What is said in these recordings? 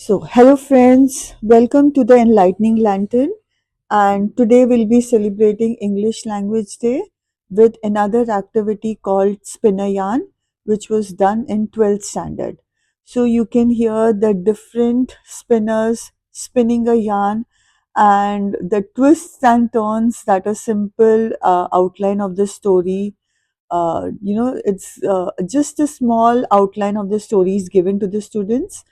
So, hello friends, welcome to the Enlightening Lantern. And today we'll be celebrating English Language Day with another activity called Spinner Yarn, which was done in 12th standard. So, you can hear the different spinners spinning a yarn and the twists and turns that a simple outline of the story. It's just a small outline of the story is given to the students,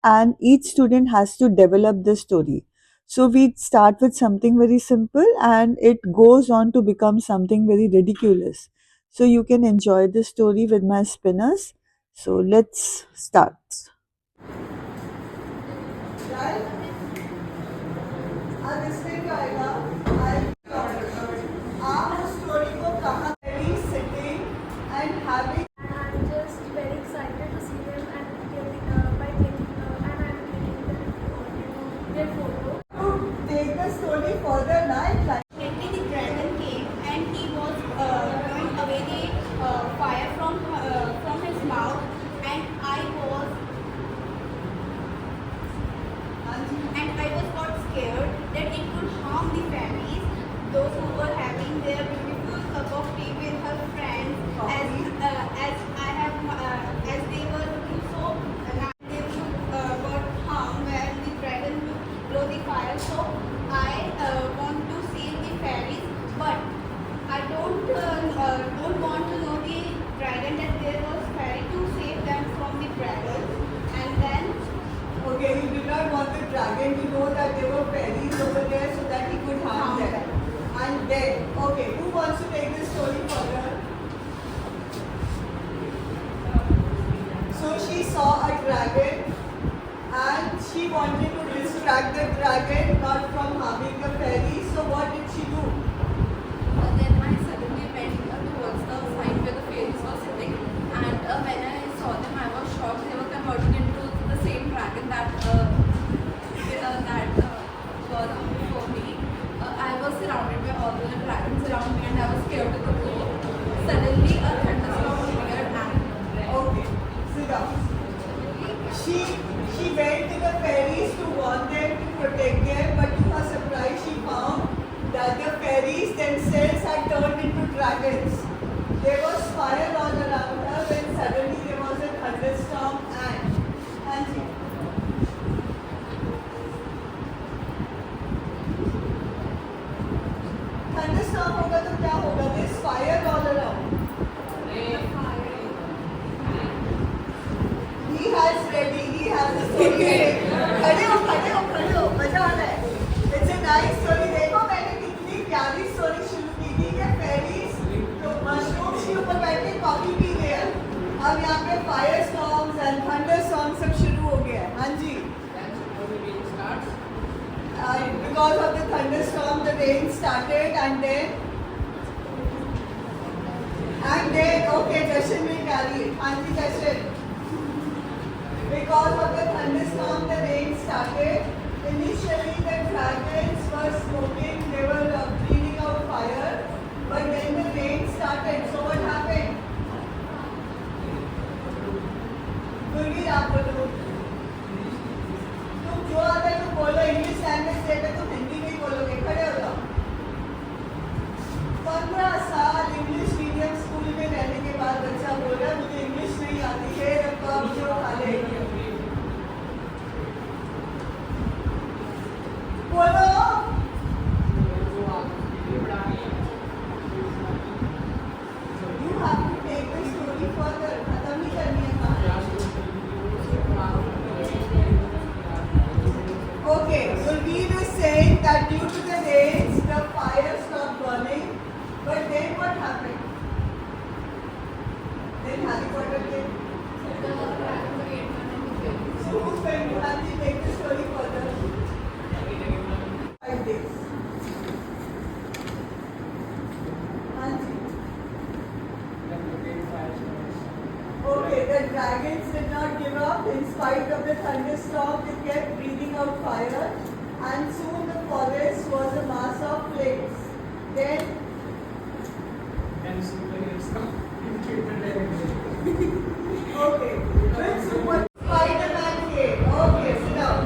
and each student has to develop the story. So we start with something very simple and it goes on to become something very ridiculous. So you can enjoy the story with my spinners. So let's start. अब इसमें क्या आएगा? आप उस story को कहाँ sitting and having And I'm just very excited to see them and by taking and I'm taking their photo. to take the story further now. Lately, the dragon came and he was blowing away the fire from his mouth, and I was got scared that it could harm the fairies, those who were having their beautiful cup of tea with her friends, as they were looking so nice, they got harmed when the dragon blow the fire. So I want to save the fairies, but I don't want to know the dragon that there was fairy to save them from the dragon. And then Okay, you did not want the dragon to know that there were fairies over there so that he could harm them. And then, okay, who wants to take this story further? So she saw a dragon and she wanted to distract the dragon not from harming the fairies. So what did she do? Then I suddenly went towards the side where the fairies were sitting, and when I saw them, I was shocked. They were converted into the same dragon that was before me. I was surrounded by all the dragons around me, and I was scared to the core. Suddenly, a thunderstorm appeared, and Okay, sit down. She went to the fairies to warn them to protect them, but to her surprise she found that the fairies themselves had turned into dragons. There was fire all around her when suddenly there was a thunderstorm and Hanji. Thunderstorm होगा तो क्या होगा? There's fire all around. He has ready, he has the story ready. खड़े हो, मजा आ रहा है. It's a nice story. देखो मैंने कितनी प्यारी story शुरू की थी कि fairies तो mushrooms के ऊपर बैठ के कॉफी पी रहे हैं. अब यहाँ पे fire storms and thunder storms सब शुरू हो गया है. हाँ जी. Because of the thunderstorm, the rain started and then okay, Jashan will carry it. हाँ जी, Jashan. Because of the thunderstorm, the rain started. Initially, the dragons were smoking, they were breathing out fire. But then the rain started. So what happened? Gurveer, आप बोलो. तुम जो आता है तुम बोलो. English language देते तुम हिंदी में ही बोलोगे. खड़े हो जाओ. 15 साल इंग्लिश मीडियम स्कूल में रहने के बाद बच्चा बोल रहा है मुझे इंग्लिश नहीं आती है. रब्बा मुझे उठा ले. बोलो. You have to take the story further. खत्म नहीं करनी है कहानी. Okay, Gurveer is saying that due to the rains, the fire stopped burning. But then what happened? Then Harry Potter came. the dragon ate one of the fairies. So who's going to have to take the story further? 5 days. Hanji. Okay, the dragons did not give up. In spite of the thunderstorm, they kept breathing out fire. And soon the forest was a mass of flames. Then okay. When Spider-Man came. Okay, sit down.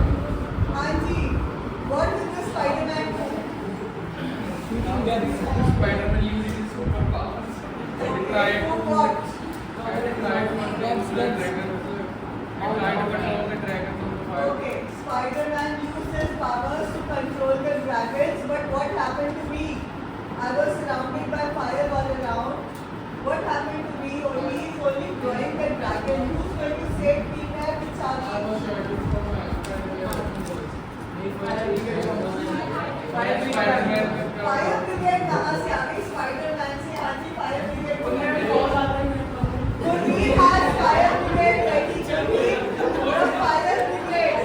dragons, but what happened to me? I was surrounded by fire all around. What happened to me? Only is only drawing the dragon. Who's going to save me there? Fire brigade कहाँ से आ गई? Spider-Man से आती fire brigade को तो he has fire brigade ready to meet the fire brigade.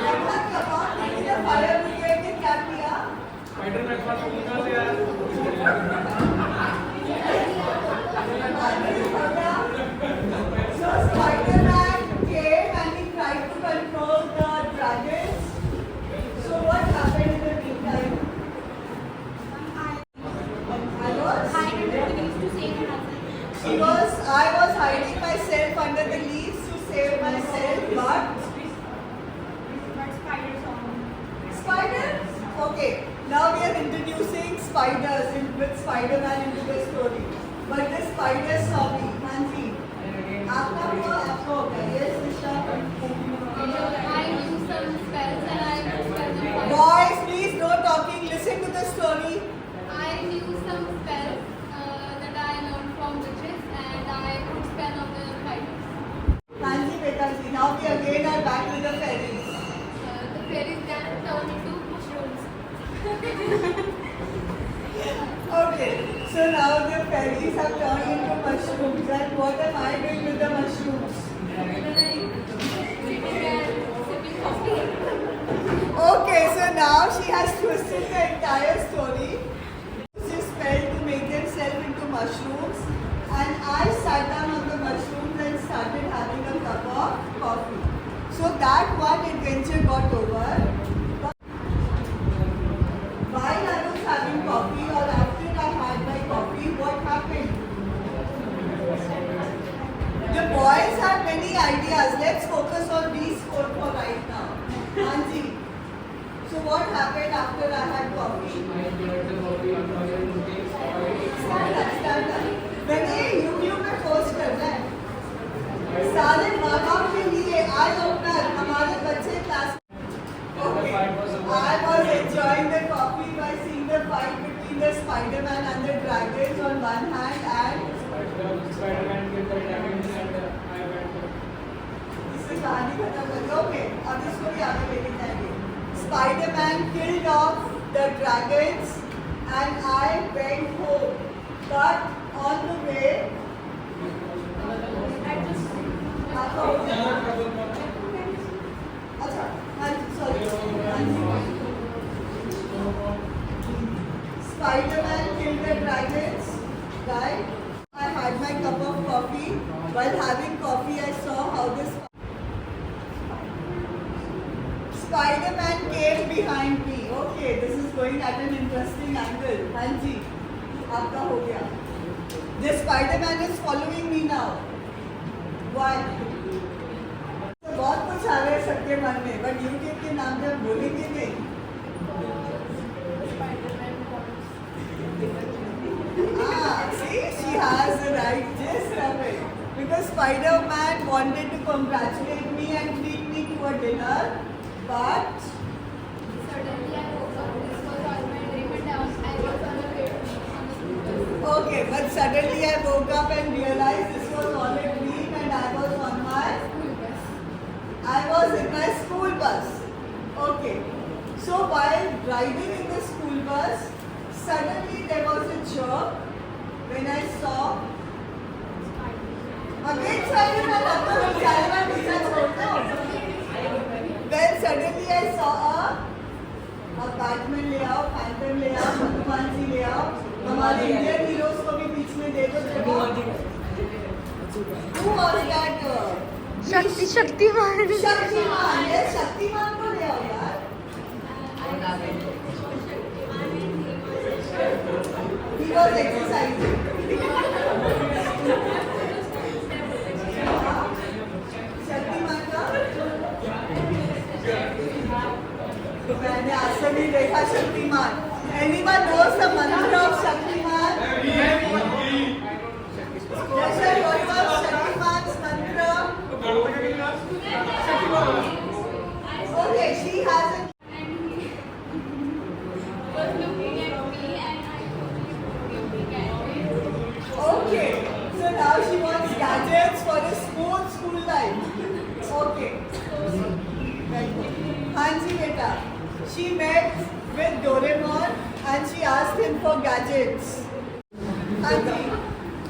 आपका कमाल देखिए fire brigade ने क्या किया? So Spider-Man came and he tried to control the dragons. So what happened in the meantime? I was hiding myself under the leaves to save myself, but spiders? Okay, now we are introducing spiders with Spider-Man into the story. But the spiders saw me. Hansi, आपका हुआ आपका हो गया. Yes, Nisha. I knew some spells and I could spell them. Boys, please no talking. Listen to the story. I knew some spells that I learned from witches and I could spell on the spiders. Hansi, beta ji. Now we again are back to the fairies. The fairies then turned into mushrooms. Okay, so now the fairies have turned into mushrooms. And what am I doing with the mushrooms? Sipping coffee. Okay, so now she has twisted the entire story. She spelled to make themselves into mushrooms, and I sat down on the mushrooms and started having a cup of coffee. So that one adventure got over. But while I was having coffee, or after I had my coffee, what happened? The boys have many ideas. Let's focus on these four for right now. Anji. So what happened after I had coffee? Stand up. मैंने YouTube में post करना है. सारे माँ बाप के लिए eye opener हमारे बच्चे class. Okay. I was enjoying the coffee by seeing the fight between the Spider-Man and the dragons on one hand and इससे कहानी खत्म कर दो. Okay. अब इसको भी आगे लेके जाएंगे. Spider-Man killed off the dragons and I went home. But on the way, आपका हो गया? अच्छा, हाँ जी, sorry. Spider-Man killed the dragons, right? I had my cup of coffee. While having coffee, I saw how this Spider-Man came behind me. Okay, this is going at an interesting angle. Hanji, आपका हो गया. The Spider-Man is following me now. Why? तो बहुत कुछ आ रहा है सबके मन में, but YouTube के नाम पे हम बोलेंगे नहीं. See, she has the right gist of it. Because Spider-Man wanted to congratulate me and treat me to a dinner, but Suddenly I woke up. This was all my dream and I was on a bed. okay, but suddenly I woke up and realized this was all a dream and I was on my I was in my school bus. Okay. So while riding in the school bus, suddenly there was a jerk when I saw again Spider-Man Then suddenly I saw a Batman ले आओ, Phantom ले आओ, हनुमान जी ले आओ, हमारे Indian heroes को भी बीच में दे दो जगह. Who was that? Shaktimaan. Shaktimaan. Yes, Shaktimaan को ले आओ यार. He was exercising. शक्तिमान का मैंने आज तक नहीं देखा Shaktimaan. Anyone knows the mantra of Shaktiman? Yes, sir. What was Shaktiman's mantra? Okay, she has a Okay. Hanji beta. She met with Doraemon and she asked him for gadgets. Hanji,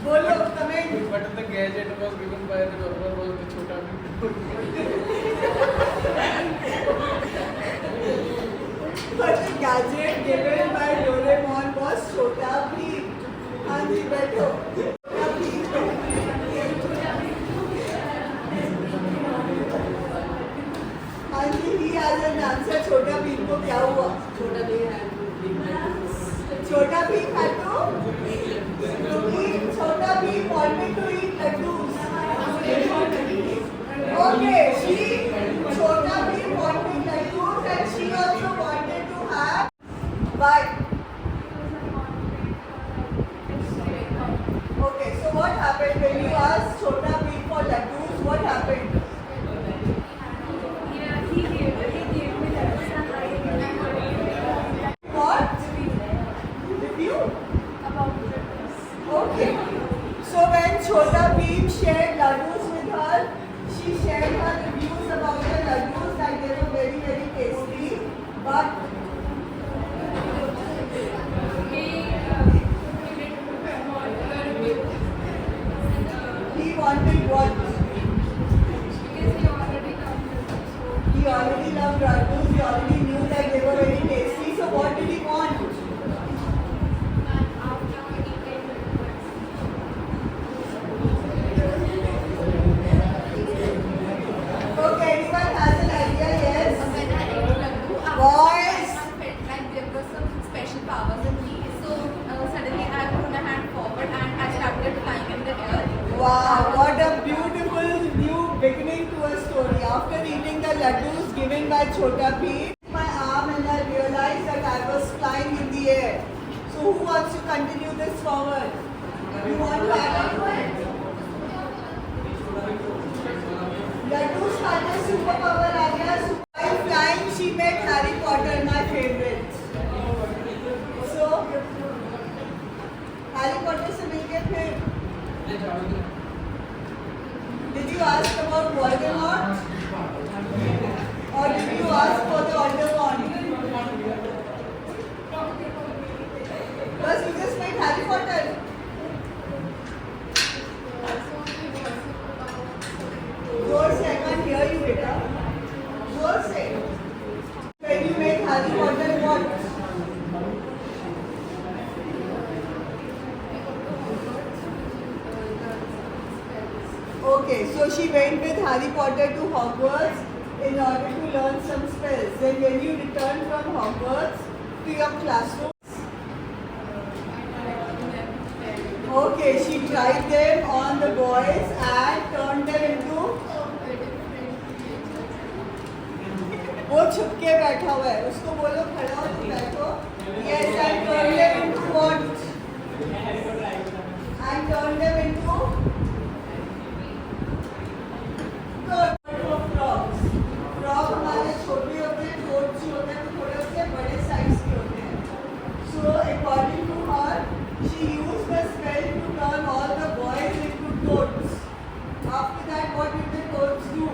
bolo comment. But the gadget was given by the Doraemon was the Chota But the gadget given by Doraemon was Chota Bheem. Hanji बैठो. Chota Bheem. Hanji, he has an answer. Chota Bheem को क्या हुआ? Chota Bheem had to Chota Bheem wanted to eat laddus. Okay, Chota Bheem wanted laddus and she also wanted to have. Why? Okay, so what happened when you asked Chota Bheem for laddus? What happened? Yeah, he gave me letters and I What? Review? about letters. Okay. So when Chota Bheem shared laddus with her, she shared her reviews about the laddus that they were very very tasty. But he wanted what? He already loved laddus. He already knew that they were very tasty. So what did he want? Okay, anyone has an idea? Yes. When I ate laddu, Boys. I felt like there were some special powers in me. So suddenly I put my hand forward and I started flying in the air. Wow, what a beautiful new beginning to a story. After eating the laddus given by Chota Bheem, my arm and I realized that I was flying in the air. So who wants to continue this forward? You want to add on to it? Laddus had a superpower idea. While flying, she met Harry Potter, my favorite. So, Harry Potter से मिलके फिर did you ask about Voldemort? Or did you ask for the Underwand? Because you just met Harry Potter. जोर से, I can't hear you, beta. जोर से. When you met Harry Potter, what? Okay, so she went with Harry Potter to Hogwarts in order to learn some spells. Then when you returned from Hogwarts to your classroom, okay, she tried them on the boys and turned them into. वो छुप के बैठा हुआ है, उसको बोलो खड़ा हो तो बैठो. Yes, and turn them into what? And turn them into. Frogs. Frog हमारे छोटे होते हैं, toads जो होते हैं वो थोड़े होते हैं, बड़े size के होते हैं. So according to her, she used the spell to turn all the boys into toads. After that, what did the toads do?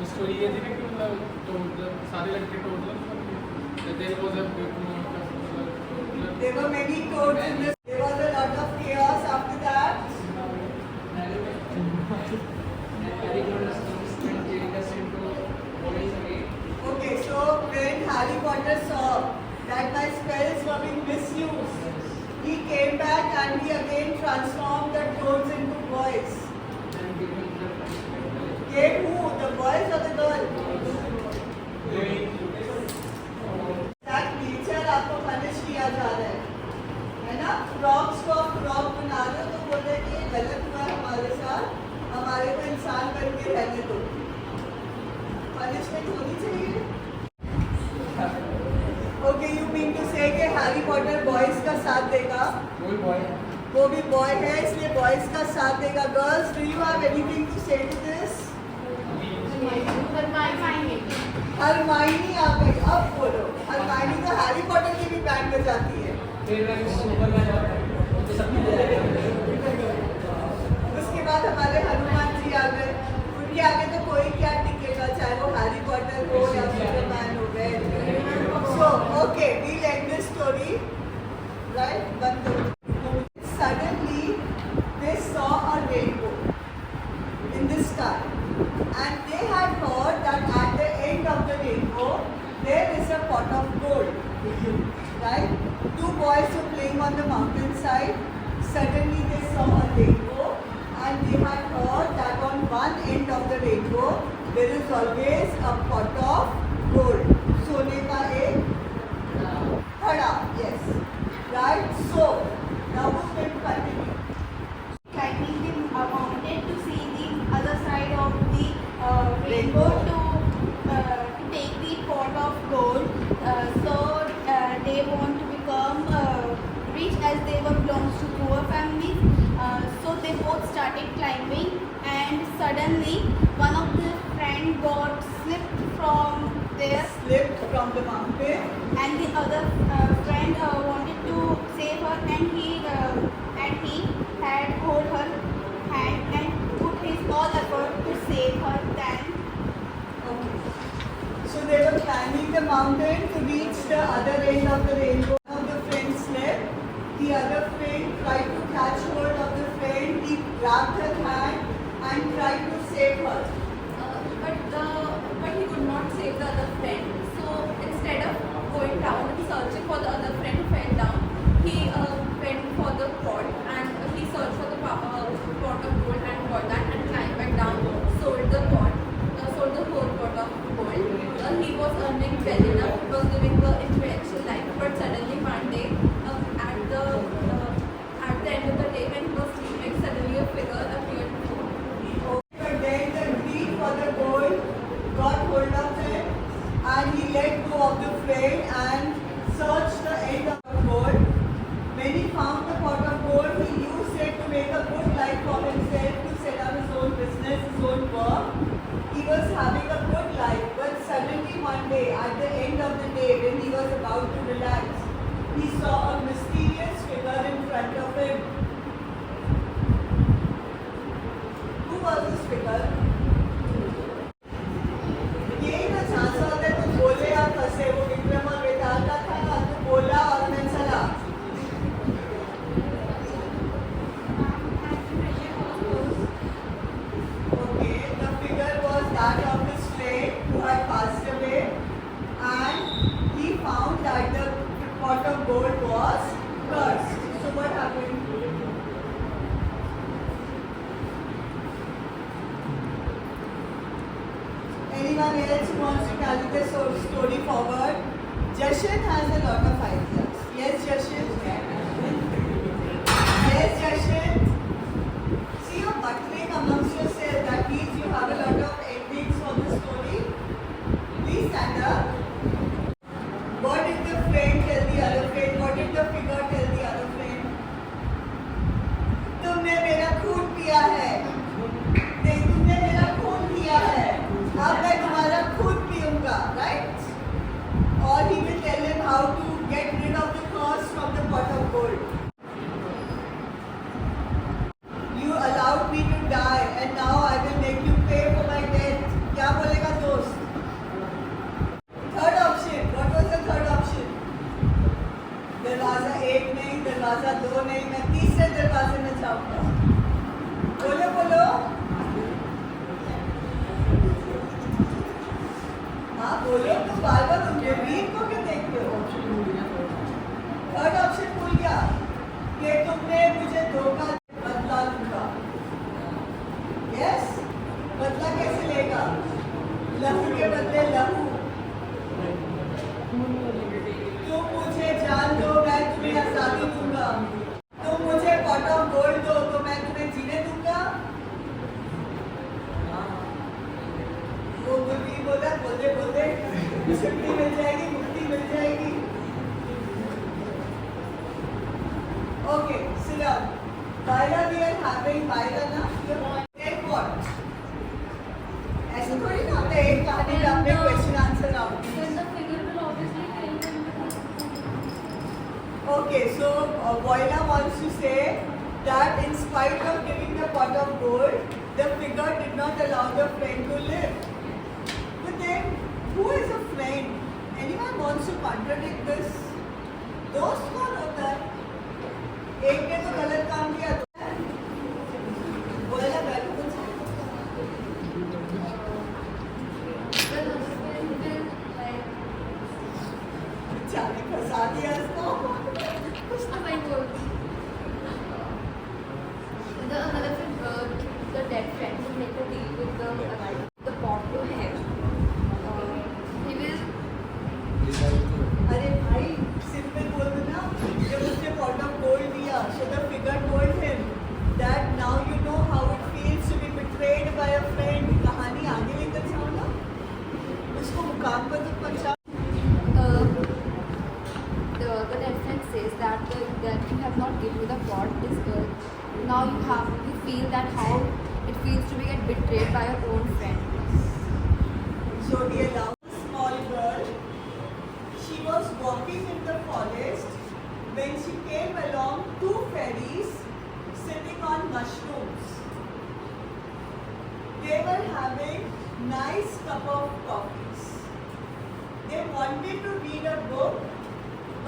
Story ये थी ना कि मतलब सारे लड़के total there was a There were many toads in this. There was a lot of chaos after that. Okay, so when Harry Potter saw that my spells were being misused, he came back and he again transformed the toads into boys. Gave who? The boys or the girl? That nature आपको punish किया जा रहा है ना? Frogs को आप frog बना रहे हो तो बोल रहे कि ये गलत हुआ है हमारे साथ, हमारे को इंसान बन के रहने दो. Punishment होनी चाहिए. Okay, you mean to say कि Harry Potter boys का साथ देगा? कोई बॉय वो भी boy है इसलिए boys का साथ देगा. Girls, do you have anything to say to this? Hermione आ गई. अब बोलो. हरमाइनी तो हैरी पॉटर की भी बैंड बजाती है. फिर सुपरमैन और तो सबकी जाएगा। उसके बाद हमारे हनुमान जी आ गए, उनके आगे तो कोई क्या टिकेगा, चाहे वो हैरी पॉटर हो या सुपरमैन हो गए। So okay, we let this story right बंद करो। Suddenly they saw a rainbow in the sky, and they had heard that at the end of the rainbow there is a pot of gold. Right? Two boys were playing on the mountainside. Suddenly they saw a rainbow, and they had heard that on one end of the rainbow there is always a pot of gold. सोने का एक घड़ा. Yes. Right? So now who's going to continue? Climbing the mountain to see the other side of the rainbow to take the pot of gold. So they want to become rich as they were belongs to poor families. So they both started climbing, and suddenly one of the friend got slipped from there, Slipped from the mountain. and the other friend wanted to save her, and he had hold her hand and put his all effort to save her. Then Okay. So they were climbing the mountain to reach the other end of the rainbow. One of the friends slept. The other friend tried to catch hold of the friend. He grabbed her hand and tried to save her. But he could not save the other friend. So instead of going down and searching for the other friend who fell down, he went for the pot, and he searched for the pot of gold and got that, and climbed back down, sold the pot, sold the whole pot of gold. He was earning well enough, he was living the influential life, but suddenly one day, at the end of the day when he was sleeping, suddenly a figure appeared before him. But then the greed for the gold got hold of him, and he let go of the friend and searched the end of the gold. When he found the pot of gold, he used it to make a good life for himself, to set up his own business, his own work. He was having a good life, but suddenly one day, at the end of the day, when he was about to relax, he saw a mysterious figure in front of him. Who was this figure? यही ना झांसा होता है, तुम बोले आप फंसे, वो विक्रम और वेताल का था ना, तू बोला और मैं चला. Okay, the figure was that of his friend who had passed away, and he found that the pot of gold was cursed. So what happened? Anyone else who wants to carry this story forward? Jashan has a lot of ideas. Yes, Jashan? Yes, Jashan? See, you're buttering amongst yourself. That means you have a lot of endings for the story. Please stand up. What did the friend tell the other friend? What did the figure tell the other friend? तुमने मेरा खून पिया है. नहीं, तुमने मेरा खून पिया है. अब मैं तुम्हारा खून पीऊंगा, right? Or he will tell him how to get rid of the curse from the pot of gold. You allowed me to die, and now I will make you pay for my death. क्या बोलेगा दोस्त? Third option. What was the third option? दरवाजा एक नहीं, दरवाजा दो नहीं, मैं तीसरे दरवाजे में जाऊंगा. बोलो बोलो. हाँ बोलो, तुम बार बार उनके रीड को क्यों देखते हो? थर्ड ऑप्शन भूल गया कि तुमने मुझे धोखा दिया, बदला लूंगा. यस, बदला कैसे लेगा? लहू के बदले लहू. तुम मुझे जान दो, मैं तुम्हें आजादी दूंगा. तुम मुझे पॉट ऑफ गोल्ड दो, तो मैं तुम्हें जीने दूंगा. वो मुर्गी बोला, बोलते बोलते छुट्टी मिल जाएगी, मुक्ति मिल जाएगी. Okay, sit down. While we are having Baila, take what? ऐसे थोड़ी ना होता है, एक कहानी में अपने क्वेश्चन आंसर आओ. Then the figure will obviously tell them. Okay, so Voila wants to say that in spite of giving the pot of gold, the figure did not allow the friend to live. But then, who is a friend? Anyone wants to contradict this? दोस्त कौन होता है? एक ने तो गलत काम किया तो Voila बैठो कुछ चाबी फंसा दिया इसको कुछ तो वही बोलती the another friend the dead friend will make a deal with the pot to him he will अरे भाई सिंपल बोल दो ना जब उसने pot of gold दिया so the figure told him that now you know how it feels to be betrayed by a friend कहानी आगे लेकर जाओ ना उसको मुकाम पर तो पहुंचा the dead friend says that that you have not given me the pot is now you feel that how it feels to be get betrayed by your own friend. So he allowed a small girl. She was walking in the forest when she came along two fairies sitting on mushrooms. They were having nice cup of coffees. They wanted to read a book,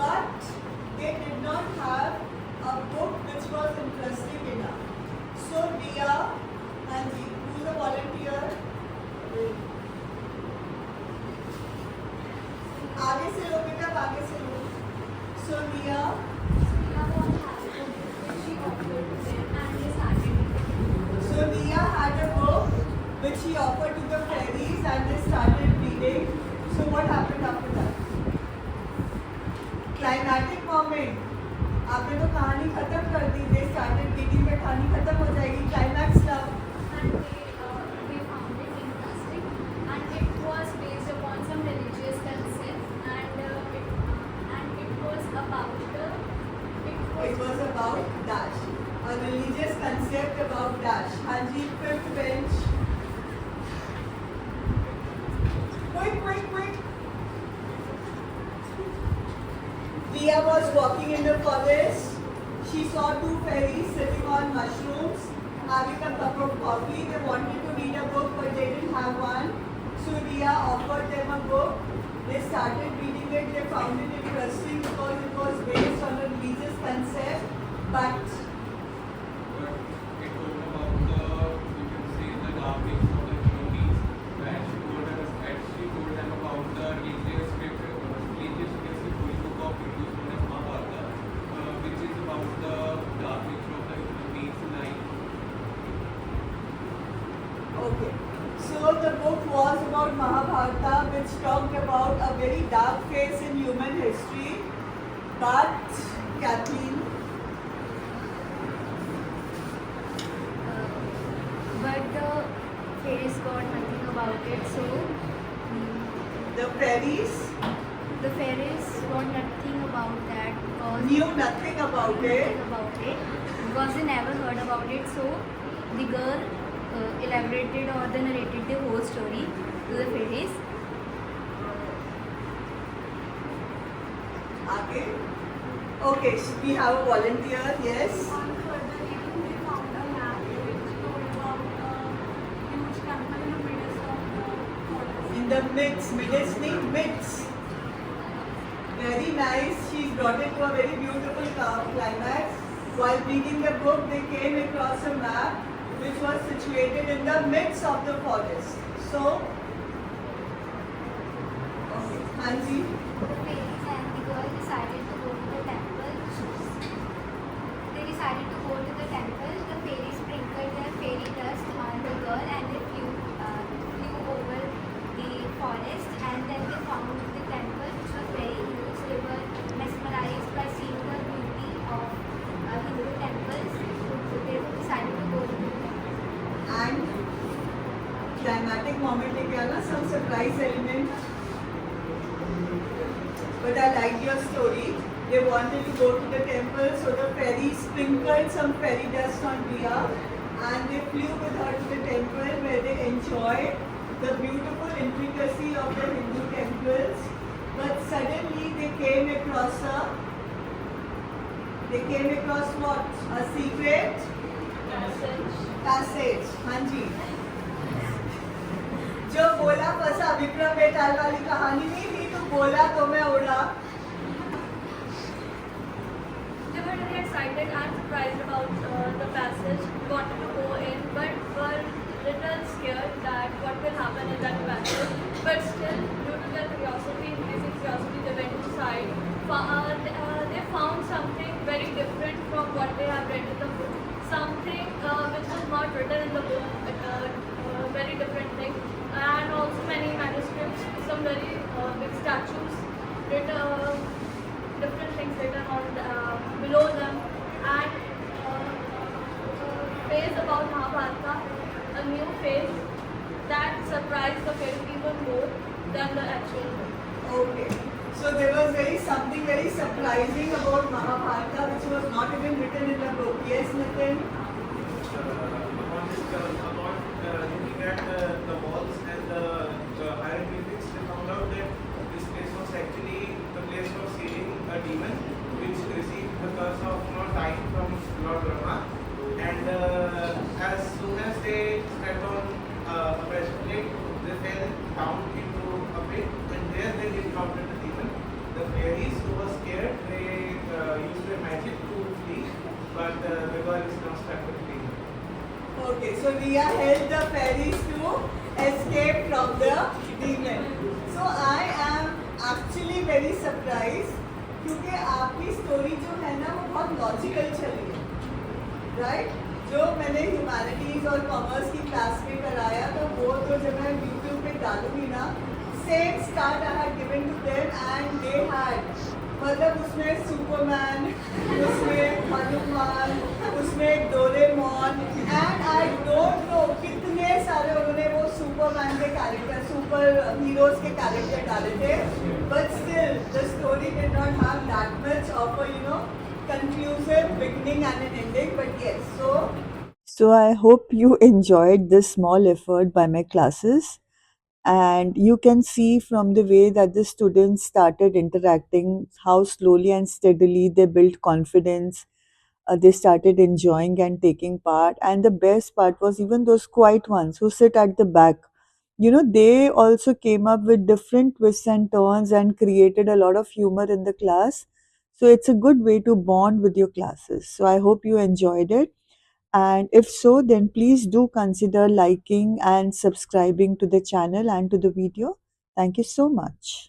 but they did not have a book which was interesting enough. So Riya and who's the volunteer? आगे से लो बेटा आगे से लो So Riya So Riya had a book which she offered to the fairies and they started reading. So what happened after that? Climatic moment. आपने तो कहानी खत्म कर दी. They started reading में कहानी खत्म हो जाएगी. Climax now. And they found it interesting, and it was based upon some religious concept, and it was about It was about Dash. A religious concept about Dash. Hanji, fifth bench. Quick. Riya was walking in the forest. She saw two fairies sitting on mushrooms, having a cup of coffee. They wanted to read a book, but they didn't have one. So Riya offered them a book. They started reading it. They found it interesting because it was based on a religious concept. But it told about you can say the dark ages of the human beings, where she told them about the religious holy book of Hindu known as Mahabharata, which is about the dark age of the human beings' life. okay. So the book was about Mahabharata, which talked about a very dark phase in human history. But Kathleen, but the fairies got nothing about it, so the fairies the fairies got nothing about that because knew nothing about it. because they never heard about it. So the girl elaborated or the narrated the whole story to the fairies. Okay. Okay, so we have a volunteer. Yes. On further reading, they found a map which told about a huge temple in the midst of the forest. In the midst, midst. Very nice. She's brought it to a very beautiful climax. While reading the book, they came across a map which was situated in the midst of the forest. So, okay, Hanji. The fairies and the girl decided to go to the temple. They decided to go to the temple. The fairies sprinkled their fairy dust on the girl and they flew over the forest, and then they found the temple, which was very huge. They were mesmerized by seeing the beauty of Hindu temples. So they decided to go to the temple. And climatic moment लेके आना, some surprise element. But I liked your story. They wanted to go to the temple, so the fairies sprinkled some fairy dust on Riya, and they flew with her to the temple where they enjoyed the beautiful intricacy of the Hindu temples. But suddenly they came across a They came across what? A secret passage. हाँ जी. जो बोला फंसा विक्रम बेताल वाली कहानी नहीं थी तो बोला तो मैं उड़ा. They were really excited and surprised about the passage, wanted to go in, but were little scared that what will happen in that passage. But still, due to their curiosity, increasing curiosity, they went inside. They found something very different from what they have read in the book. Something which was not written in the book, very different thing. And also many manuscripts, some very big statues, written, different things written on below them, and phase about Mahabharata, a new phase that surprised the fairy even more than the actual book. Okay. So there was something very surprising about Mahabharata which was not even written in the book. Yes, Nitin? Upon looking at the walls and the hieroglyphics, they found out that this place was actually the place for sealing a demon which received the curse of not dying from Lord Brahma. And as soon as they stepped on a pressure plate, they fell down into a pit, and there they encountered the demon. The fairies who were scared, they used their magic to flee, but the girl is now stuck with the demon. Okay, so Riya helped the fairies to escape from the demon. So I am actually very surprised क्योंकि आपकी story जो है ना वो बहुत logical चली है, right? जो मैंने ह्यूमैनिटीज और कॉमर्स की क्लास में कराया तो वो तो जब मैं यूट्यूब पे डालूंगी ना, same start I had given to them and they had, मतलब उसमें सुपरमैन, उसमें हनुमान, उसमें Doraemon and I don't know कितने सारे उन्होंने वो सुपरमैन के कैरेक्टर, सुपर हीरोज के कैरेक्टर डाले थे, but still the story did not have that much of a conclusive beginning and an ending, but yes, So I hope you enjoyed this small effort by my classes, and you can see from the way that the students started interacting how slowly and steadily they built confidence. They started enjoying and taking part, and the best part was even those quiet ones who sit at the back, they also came up with different twists and turns and created a lot of humor in the class. So it's a good way to bond with your classes. So I hope you enjoyed it. And if so, then please do consider liking and subscribing to the channel and to the video. Thank you so much.